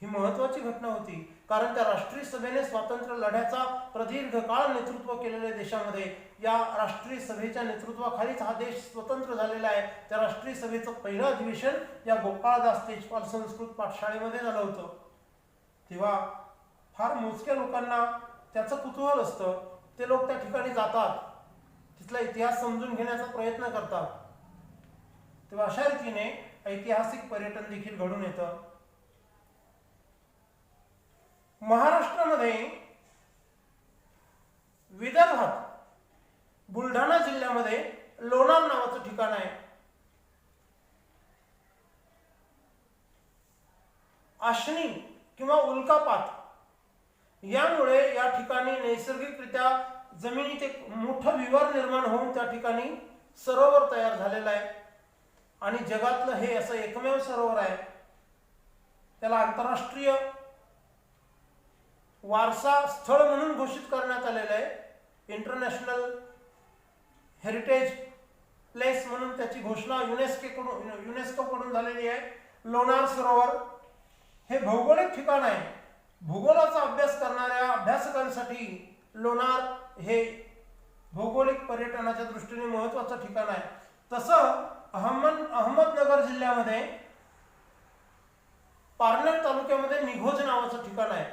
ही महत्वाची घटना होती कारण त्या राष्ट्रीय सभेने स्वातंत्र्य लढ्याचा प्रदीर्घ काळ नेतृत्व केलेल्या देशामध्ये या राष्ट्रीय सभेच्या नेतृत्वाखालीच हा देश स्वतंत्र झालेला आहे. त्या राष्ट्रीय सभेचं पहिलं अधिवेशन या गोपाळदास तेजपाल संस्कृत पाठशाळेमध्ये झालं होतं. तेव्हा फार मोजक्या लोकांना त्याचं कुतूहल असतं. ते लोक त्या ठिकाणी जातात, तिथला इतिहास समजून घेण्याचा प्रयत्न करतात. तेव्हा अशा रीतीने ऐतिहासिक पर्यटन देखील घडून येतं. महाराष्ट्रामध्ये विदर्भात बुलढाणा जिल्ह्यामध्ये लोणार नावाचं ठिकाण आहे. आशनी किंवा उल्कापात यामुळे या ठिकाणी नैसर्गिकरित्या जमिनीत एक मोठं विवर निर्माण होऊन त्या ठिकाणी सरोवर तयार झालेलं आहे. आणि जगातलं हे असं एकमेव सरोवर आहे. त्याला आंतरराष्ट्रीय वारसा स्थळ म्हणून घोषित करण्यात आलेलं आहे. इंटरनॅशनल हेरिटेज प्लेस म्हणून त्याची घोषणा युनेस्को कडून झालेली आहे. लोणार सरोवर हे भौगोलिक ठिकाण आहे. भूगोलाचा अभ्यास करणाऱ्या अभ्यासकांसाठी लोणार हे भौगोलिक पर्यटनाच्या दृष्टीने महत्वाचं ठिकाण आहे. तसं अहमदनगर जिल्ह्यामध्ये पारनेर तालुक्यामध्ये निघोज नावाचं ठिकाण आहे.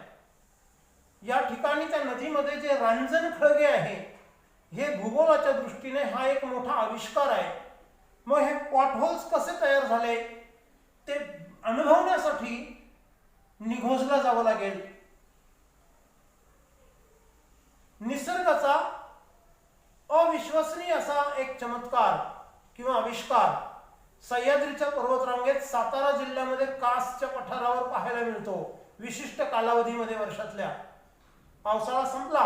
या ठिकाणी त्या नदीमध्ये जे रांजण खळगे आहे हे भूगोलाच्या दृष्टीने हा एक मोठा आविष्कार आहे. मग हे पॉटहोल्स कसे तयार झाले ते अनुभवण्यासाठी निघोजला जावं लागेल. निसर्गाचा अविश्वसनीय असा एक चमत्कार किंवा आविष्कार सह्याद्रीच्या पर्वतरांगेत सातारा जिल्ह्यामध्ये कासच्या पठारावर पाहायला मिळतो. विशिष्ट कालावधीमध्ये वर्षातल्या पावसाळा संपला,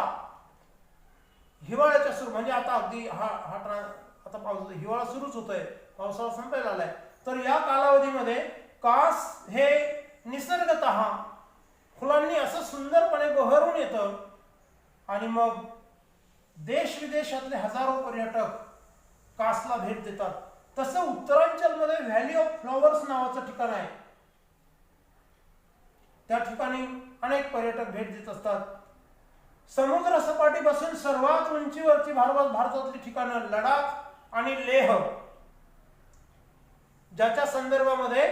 हिवाळ्याच्या सुरू म्हणजे आता अगदी आता पाऊस हिवाळा सुरूच होतोय, पावसाळा संपायला आलाय. तर या कालावधीमध्ये कास हे निसर्गतः फुलांनी असं सुंदरपणे बहरून येतं आणि मग देश विदेशातले हजारो पर्यटक कासला भेट देतात. तसं उत्तरांचलमध्ये व्हॅली ऑफ फ्लॉवर्स नावाचं ठिकाण आहे. त्या ठिकाणी अनेक पर्यटक भेट देत असतात. समुद्र सपाटीपासून सर्वात उंचीवरची भारतातली ठिकाणं लडाख आणि लेह ज्याच्या संदर्भामध्ये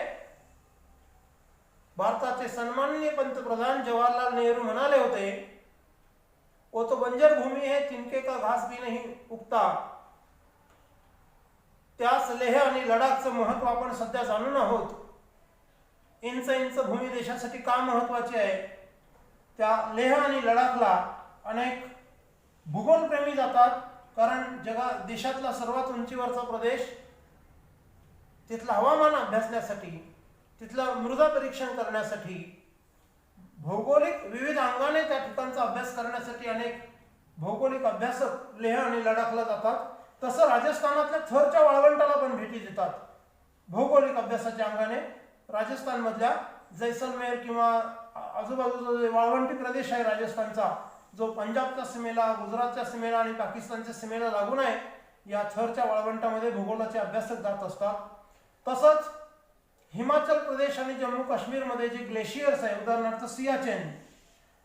भारताचे सन्माननीय पंतप्रधान जवाहरलाल नेहरू म्हणाले होते, वो तो बंजर भूमी है तिनके का घास भी नहीं उगता. त्याच लेह आणि लडाखचं महत्व आपण सध्या जाणून आहोत. इंच इंच भूमी देशासाठी का महत्वाची आहे. त्या लेह आणि लडाखला अनेक भूगोलप्रेमी जातात कारण देशातला सर्वात उंचीवरचा प्रदेश, तिथलं हवामान अभ्यासण्यासाठी, तिथलं मृदा परीक्षण करण्यासाठी, भौगोलिक विविध अंगाने त्या ठिकाणचा अभ्यास करण्यासाठी अनेक भौगोलिक अभ्यासक लेह आणि लडाखला जातात. तसं राजस्थानातल्या थरच्या वाळवंटाला पण भेटी देतात. भौगोलिक अभ्यासाच्या अंगाने राजस्थानमधल्या जैसलमेर किंवा आजूबाजूचा जो वाळवंटी प्रदेश आहे राजस्थानचा, जो पंजाबच्या सीमेला, गुजरातच्या सीमेला आणि पाकिस्तानच्या सीमेला लागून आहे, या थरच्या वाळवंटामध्ये भूगोलाचे अभ्यासक जात असतात. तसंच हिमाचल प्रदेश आणि जम्मू काश्मीरमध्ये जे ग्लेशियर्स आहे, उदाहरणार्थ सियाचेन,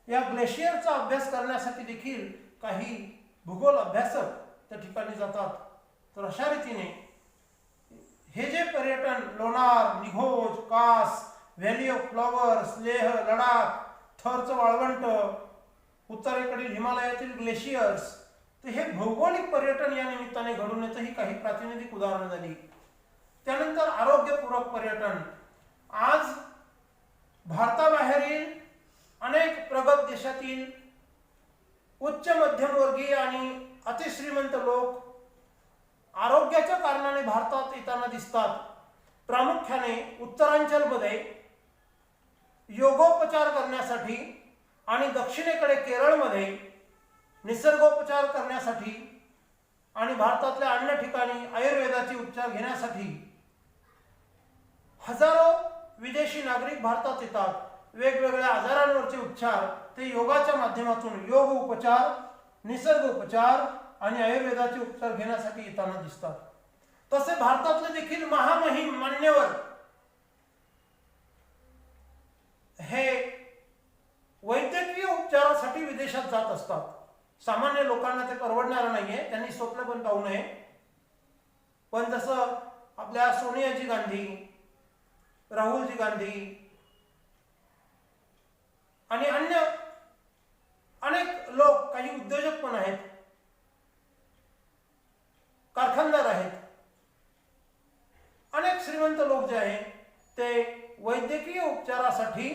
या ग्लेशियरचा अभ्यास करण्यासाठी देखील काही भूगोल अभ्यासक त्या ठिकाणी जातात. तर अशा रीतीने हे जे पर्यटन Lonar, Nighoj, Kas, valley of flowers, Leh, Ladakh, थरचं वाळवंट, उत्तरेकडील हिमालयातील ग्लेशियर्स, तर हे भौगोलिक पर्यटन या निमित्ताने घडून येतं. ही काही प्रातिनिधिक उदाहरणं झाली. त्यानंतर आरोग्यपूरक पर्यटन. आज भारताबाहेरील अनेक प्रगत देशातील उच्च मध्यमवर्गीय आणि अतिश्रीमंत लोक आरोग्याच्या कारणाने भारतात येताना दिसतात. प्रामुख्याने उत्तरांचलमध्ये योगोपचार करण्यासाठी आणि दक्षिणेकडे केरळमध्ये निसर्गोपचार करण्यासाठी आणि भारतातल्या अन्य ठिकाणी आयुर्वेदाचे उपचार घेण्यासाठी हजारो विदेशी नागरिक भारतात येतात. वेगवेगळ्या आजारांवरचे उपचार ते योगाच्या माध्यमातून योग उपचार, निसर्ग उपचार आणि आयुर्वेदाचे उपचार घेण्यासाठी येताना दिसतात. तसे भारतातले देखील महामहिम मान्यवर हे वैद्यकीय उपचारासाठी विदेशात जात असतात. सामान्य लोकांना ते परवडणार नाहीये, त्यांनी स्वप्न पण पाहू नये. पण जसं आपल्या सोनियाजी गांधी, राहुलजी गांधी आणि अन्य अनेक लोक, काही उद्योजक पण आहेत, कारखानदार आहेत, अनेक श्रीमंत लोक जे आहेत ते वैद्यकीय उपचारासाठी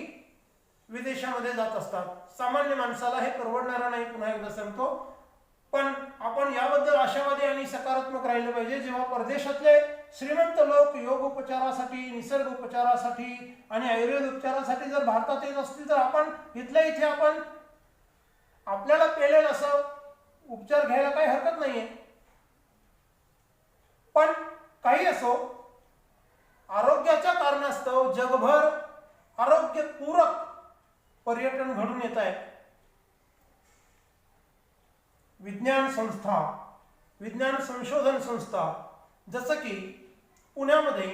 विदेशामध्ये जात असतात. सामान्य माणसाला हे परवडणार नाही, पुन्हा एकदा सांगतो. पण आपण याबद्दल आशावादी आणि सकारात्मक राहिले पाहिजे. जेव्हा परदेशातले श्रीमंत लोक योग उपचारासाठी, निसर्ग उपचारासाठी आणि आयुर्वेद उपचारासाठी जर भारतात येत असतील तर आपण इथल्या इथे आपण आपल्याला पेलेल असं उपचार घ्यायला काही हरकत नाहीये. पण काही असो, आरोग्याच्या कारणास्तव जगभर आरोग्यपूरक पर्यटन घडून येत आहे. विज्ञान संस्था, विज्ञान संशोधन संस्था, जसं की पुण्यामध्ये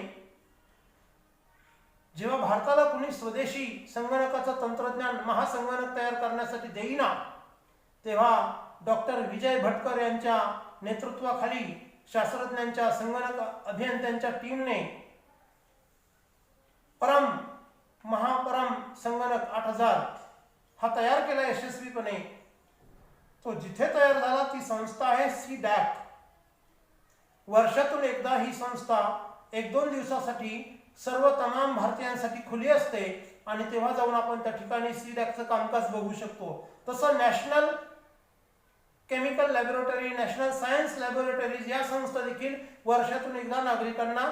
जेव्हा भारताला कुणी स्वदेशी संगणकाचं तंत्रज्ञान, महासंगणक तयार करण्यासाठी देईना, तेव्हा डॉक्टर विजय भटकर यांच्या नेतृत्वाखाली शास्त्रज्ञांच्या, संगणक अभियंत्यांच्या टीमने महापरम संगणक 8000 हा तयार केला यशस्वीपणे. तो जिथे तयार झाला ती संस्था आहे CDAC. वर्षातून एकदा ही संस्था 1-2 दिवसासाठी सर्व तमाम भारतीयांसाठी खुली असते आणि तेव्हा जाऊन आपण त्या ठिकाणी CDACचं कामकाज बघू शकतो. तसं national chemical laboratory, national science laboratories या संस्था देखील वर्षातून एकदा नागरिकांना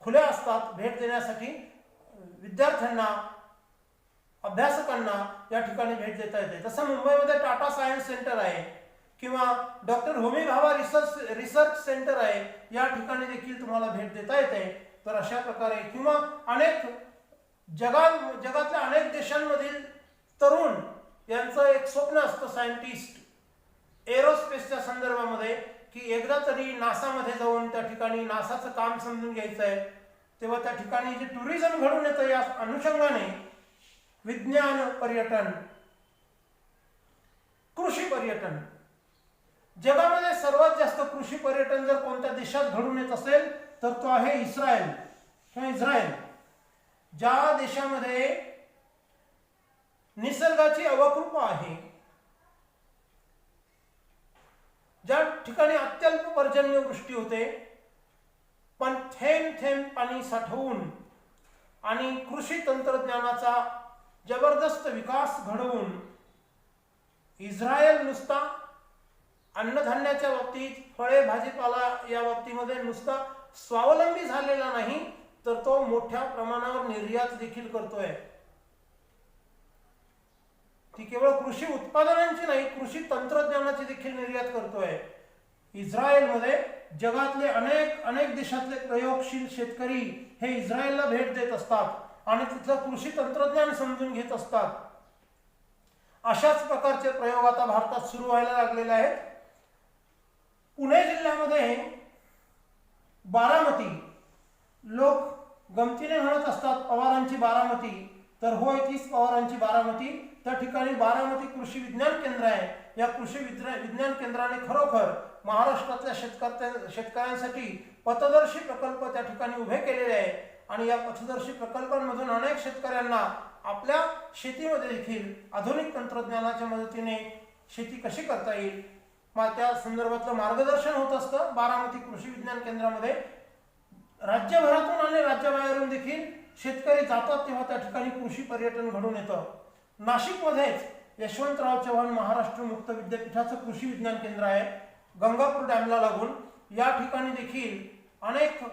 खुल्या असतात. भेट देण्यासाठी विद्यार्थ्यांना, अभ्यासकांना या ठिकाणी भेट देता येते. तसं मुंबईमध्ये टाटा सायन्स सेंटर आहे किंवा doctor Homi Bhabha research centre आहे, या ठिकाणी देखील तुम्हाला भेट देता येते. तर अशा प्रकारे किंवा अनेक जगातल्या अनेक देशांमधील तरुण यांचं एक स्वप्न असतं सायंटिस्ट एरोस्पेसच्या संदर्भामध्ये, की एकदा तरी नासामध्ये जाऊन त्या ठिकाणी नासाचं काम समजून घ्यायचं आहे. तेव्हा त्या ठिकाणी जे टुरिझम घडून येतं या अनुषंगाने विज्ञान पर्यटन, कृषी पर्यटन, जगामध्ये सर्वात जास्त कृषी पर्यटन जर कोणत्या देशात घडून येत असेल तर तो आहे इस्रायल किंवा इस्रायल. ज्या देशामध्ये निसर्गाची अवकृपा आहे, ज्या ठिकाणी अत्यल्प पर्जन्यवृष्टी होते, पण थेंब थेंब पाणी साठवून आणि कृषी तंत्रज्ञानाचा जबरदस्त विकास घडवून इस्रायल नुसता अन्नधान्याच्या बाबतीत, फळे भाजीपाला या बाबतीमध्ये नुसता स्वावलंबी झालेला नाही, तर तो मोठ्या प्रमाणावर निर्यात देखील करतोय. ती केवळ कृषी उत्पादनांची नाही, कृषी तंत्रज्ञानाची देखील निर्यात करतोय. इस्रायलमध्ये जगातले अनेक देशातले प्रयोगशील शेतकरी हे इस्रायलला भेट देत असतात आणि तिथलं कृषी तंत्रज्ञान समजून घेत असतात. अशाच प्रकारचे प्रयोग आता भारतात सुरू व्हायला लागलेले आहेत. पुणे जिल्ह्यामध्ये बारामती, लोक गमतीने म्हणत असतात पवारांची बारामती, तर होय तीच पवारांची बारामती. त्या ठिकाणी बारामती कृषी विज्ञान केंद्र आहे. या कृषी विज्ञान केंद्राने खरोखर महाराष्ट्रातल्या शेतकऱ्यांसाठी पथदर्शी प्रकल्प त्या ठिकाणी उभे केलेले आहे आणि या पथदर्शी प्रकल्पांमधून अनेक शेतकऱ्यांना आपल्या शेतीमध्ये देखील आधुनिक तंत्रज्ञानाच्या मदतीने शेती कशी करता येईल त्या संदर्भातलं मार्गदर्शन होत असतं. बारामती कृषी विज्ञान केंद्रामध्ये राज्यभरातून आणि राज्याबाहेरून देखील शेतकरी जातात तेव्हा त्या ठिकाणी कृषी पर्यटन घडून येतं. नाशिकमध्येच यशवंतराव चव्हाण महाराष्ट्र मुक्त विद्यापीठाचं कृषी विज्ञान केंद्र आहे. गंगापूर डॅमला लागून या ठिकाणी देखील अनेक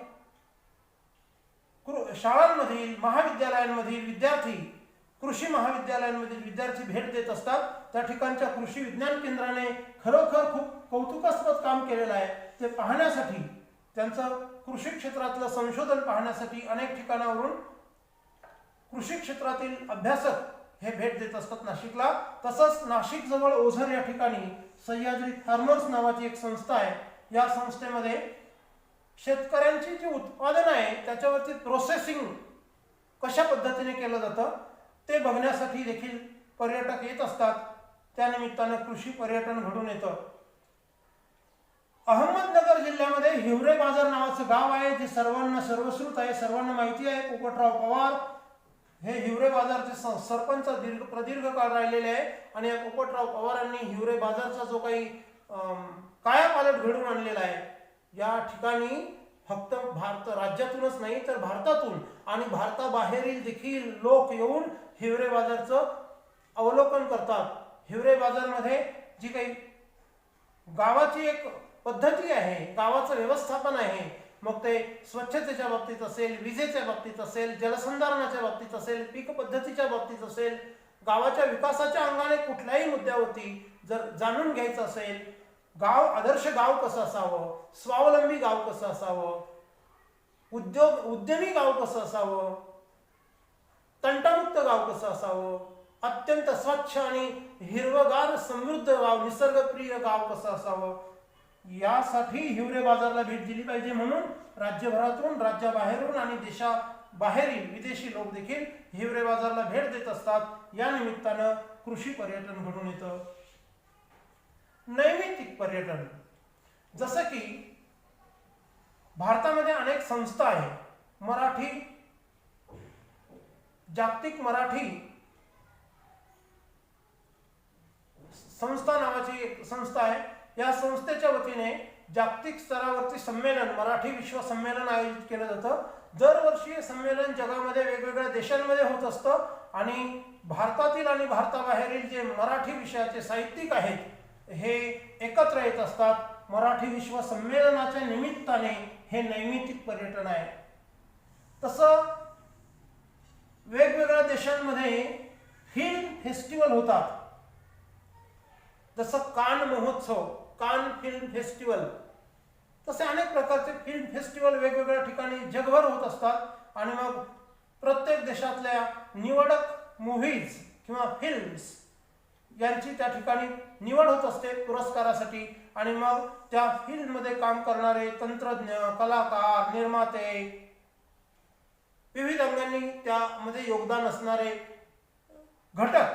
शाळांमधील महाविद्यालयांमधील विद्यार्थी कृषी महाविद्यालयांमधील विद्यार्थी भेट देत असतात. त्या ठिकाणच्या कृषी विज्ञान केंद्राने खरोखर खूप कौतुकास्पद काम केलेलं आहे. ते पाहण्यासाठी त्यांचं कृषी क्षेत्रातलं संशोधन पाहण्यासाठी अनेक ठिकाणावरून कृषी क्षेत्रातील अभ्यासक हे भेट देत असतात नाशिकला. तसंच नाशिक जवळ ओझर या ठिकाणी सह्याद्री फार्मर्स नावाची एक संस्था आहे. या संस्थेमध्ये शेतकऱ्यांची जी उत्पादन आहे त्याच्यावरती प्रोसेसिंग कशा पद्धतीने केलं जातं ते बघण्यासाठी देखील पर्यटक येत असतात. त्यानिमित्तानं कृषी पर्यटन घडून येतं. अहमदनगर जिल्ह्यामध्ये हिवरे बाजार नावाचं गाव आहे जे सर्वांना सर्वश्रुत आहे, सर्वांना माहिती आहे. पोपटराव पवार हे हिवरे बाजारचे सरपंच प्रदीर्घ काळ राहिलेले आहे आणि या पोपटराव पवारांनी हिवरे बाजारचा जो काही कायापालट घडवून आणलेला आहे या ठिकाणी फक्त भारत राज्यातूनच नाही तर भारतातून आणि भारताबाहेरील देखील लोक येऊन हिवरे बाजारचं अवलोकन करतात. हिवरे बाजारमध्ये जी काही गावाची एक पद्धती आहे, गावाचं व्यवस्थापन आहे, मग ते स्वच्छतेच्या बाबतीत असेल, विजेच्या बाबतीत असेल, जलसंधारणाच्या बाबतीत असेल, पीक पद्धतीच्या बाबतीत असेल, गावाच्या विकासाच्या अंगाने कुठल्याही मुद्द्यावरती जर जाणून घ्यायचं असेल, गाव आदर्श गाव कसं असावं, स्वावलंबी गाव कसं असावं, उद्यमी गाव कसं असावं, तंटामुक्त गाव कसं असावं, अत्यंत स्वच्छ आणि हिरवगार समृद्ध गाव, निसर्गप्रिय गाव कसं असावं, यासाठी हिवरे बाजारला भेट दिली पाहिजे. म्हणून राज्यभरातून, राज्याबाहेरून आणि देशाबाहेरील विदेशी लोक देखील हिवरे बाजारला भेट देत असतात. या निमित्तानं कृषी पर्यटन घडून येतं. नैमित्तिक पर्यटन, जसं की भारतामध्ये अनेक संस्था आहेत. मराठी जागतिक मराठी संस्था नावाची एक संस्था आहे. या संस्थेच्या वतीने जागतिक स्तरावरती संमेलन, मराठी विश्व संमेलन आयोजित केलं जातं. दरवर्षी हे संमेलन जगामध्ये वेगवेगळ्या देशांमध्ये होत असतं आणि भारतातील आणि भारताबाहेरील जे मराठी विषयाचे साहित्यिक आहेत हे एकत्र येत असतात. मराठी विश्व संमेलनाच्या निमित्ताने हे नैमित्तिक पर्यटन आहे. तसं वेगवेगळ्या देशांमध्ये फिल्म फेस्टिवल होतात. जसं कान महोत्सव, कान फिल्म फेस्टिवल, तसे अनेक प्रकारचे फिल्म फेस्टिवल वेगवेगळ्या ठिकाणी जगभर होत असतात आणि मग प्रत्येक देशातल्या निवडक मूव्हीज किंवा फिल्म्स यांची त्या ठिकाणी निवड होत असते पुरस्कारासाठी आणि मग त्या फिल्ममध्ये काम करणारे तंत्रज्ञ, कलाकार, निर्माते, विविध अंगांनी त्यामध्ये योगदान असणारे घटक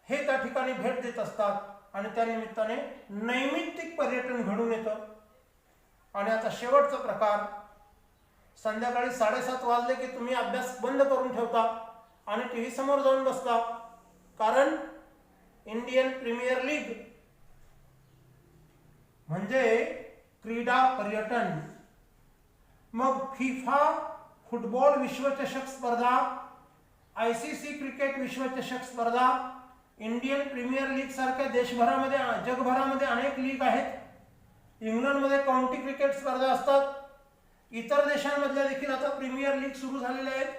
हे त्या ठिकाणी भेट देत असतात आणि त्या निमित्ताने नैमित्तिक पर्यटन घडून येतं. आणि आता शेवटचा प्रकार, संध्याकाळी 7:30 वाजले की तुम्ही अभ्यास बंद करून ठेवता आणि टीव्ही समोर जाऊन बसता, कारण इंडियन प्रीमियर लीग म्हणजे क्रीडा पर्यटन, मग फिफा फुटबॉल विश्वचषक स्पर्धा, ICC क्रिकेट विश्वचषक स्पर्धा, इंडियन प्रीमियर लीग सारख्या देशभरामध्ये जगभरामध्ये अनेक लीग आहेत. इंग्लंडमध्ये काउंटी क्रिकेट स्पर्धा असतात. इतर देशांमधल्या देखील आता प्रीमियर लीग सुरू झालेल्या आहेत.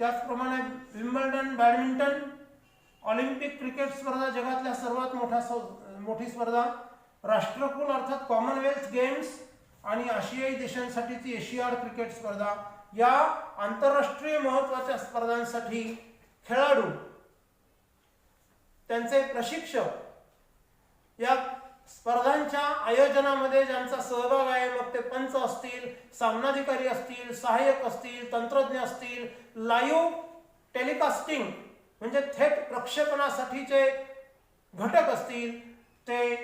त्याचप्रमाणे विम्बल्डन बॅडमिंटन, ऑलिम्पिक क्रिकेट स्पर्धा जगातल्या सर्वात मोठी स्पर्धा, राष्ट्रकुल अर्थात कॉमनवेल्थ गेम्स आणि आशियाई देशांसाठीची एशियाड क्रिकेट स्पर्धा, या आंतरराष्ट्रीय महत्त्वाच्या स्पर्धांसाठी खेळाडू, त्यांचे प्रशिक्षक, या स्पर्धांच्या आयोजनामध्ये ज्यांचा सहभाग आहे, मग ते पंच असतील, सामनाधिकारी असतील, सहाय्यक असतील, तंत्रज्ञ असतील, लाईव्ह टेलिकास्टिंग म्हणजे थेट प्रक्षेपणासाठीचे घटक असतील, ते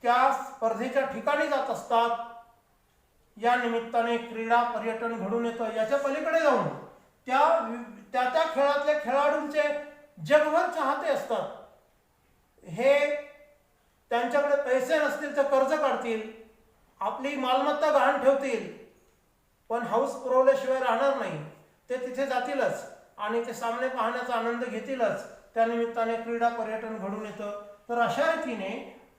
त्या स्पर्धेच्या ठिकाणी जात असतात. या निमित्ताने क्रीडा पर्यटन घडून येतं। याच्या पलीकडे जाऊन त्या खेळातल्या खेळाडूंचे जगभर चाहते असतात। हे त्यांच्याकडे पैसे नसतील तर कर्ज काढतील, आपली मालमत्ता गहाण ठेवतील, पण हौस पुरवल्याशिवाय राहणार नाही। ते तिथे जातीलच आणि ते सामने पाहण्याचा आनंद घेतीलच। त्या निमित्ताने क्रीडा पर्यटन घडून येतं। तर अशा रीतीने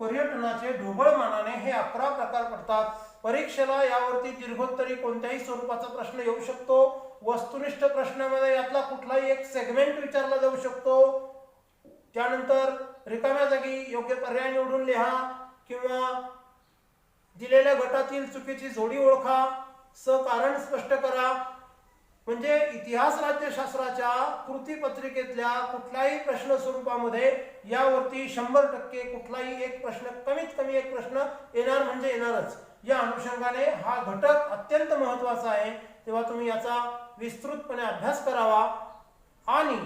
पर्यटनाचे ढोबळमानाने हे 11 प्रकार पडतात। परीक्षेला यावरती दीर्घोत्तरी कोणत्याही स्वरूपाचा प्रश्न येऊ शकतो। वस्तुनिष्ठ प्रश्नामध्ये यातला कुठलाही एक सेगमेंट विचारला जाऊ शकतो। त्यानंतर रिकाम्या जागी योग्य पर्याय निवडून लिहा किंवा दिलेल्या गटातील चुकीची जोडी ओळखा, कारण स्पष्ट करा। म्हणजे इतिहास राज्यशास्त्राच्या कृतीपत्रिकेतल्या कुठल्याही प्रश्न स्वरूपामध्ये यावरती 100% कुठलाही एक प्रश्न, कमीत कमी एक प्रश्न येणार म्हणजे येणारच। या अनुषंगाने हा घटक अत्यंत महत्त्वाचा आहे, तेव्हा तुम्ही याचा विस्तृतपणे अभ्यास करावा। आणि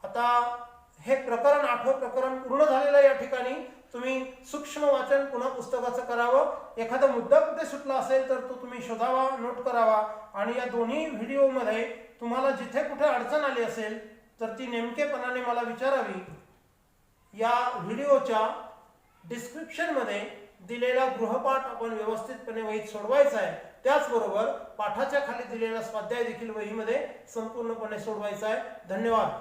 आता हे प्रकरण 8वं प्रकरण पूर्ण झालेलं या ठिकाणी तुम्ही सूक्ष्म वाचन पुन्हा पुस्तकाचं करावं। एखादा मुद्दा कुठे सुटला असेल तर तो तुम्ही शोधावा, नोट करावा आणि या दोन्ही व्हिडिओमध्ये तुम्हाला जिथे कुठे अडचण आली असेल तर ती नेमकेपणाने मला विचारावी। या व्हिडिओच्या डिस्क्रिप्शनमध्ये दिलेला गृहपाठ आपण व्यवस्थितपणे वहीत सोडवायचा आहे। त्याचबरोबर पाठाच्या खाली दिलेला स्वाध्याय देखील वहीमध्ये संपूर्णपणे सोडवायचा आहे। धन्यवाद।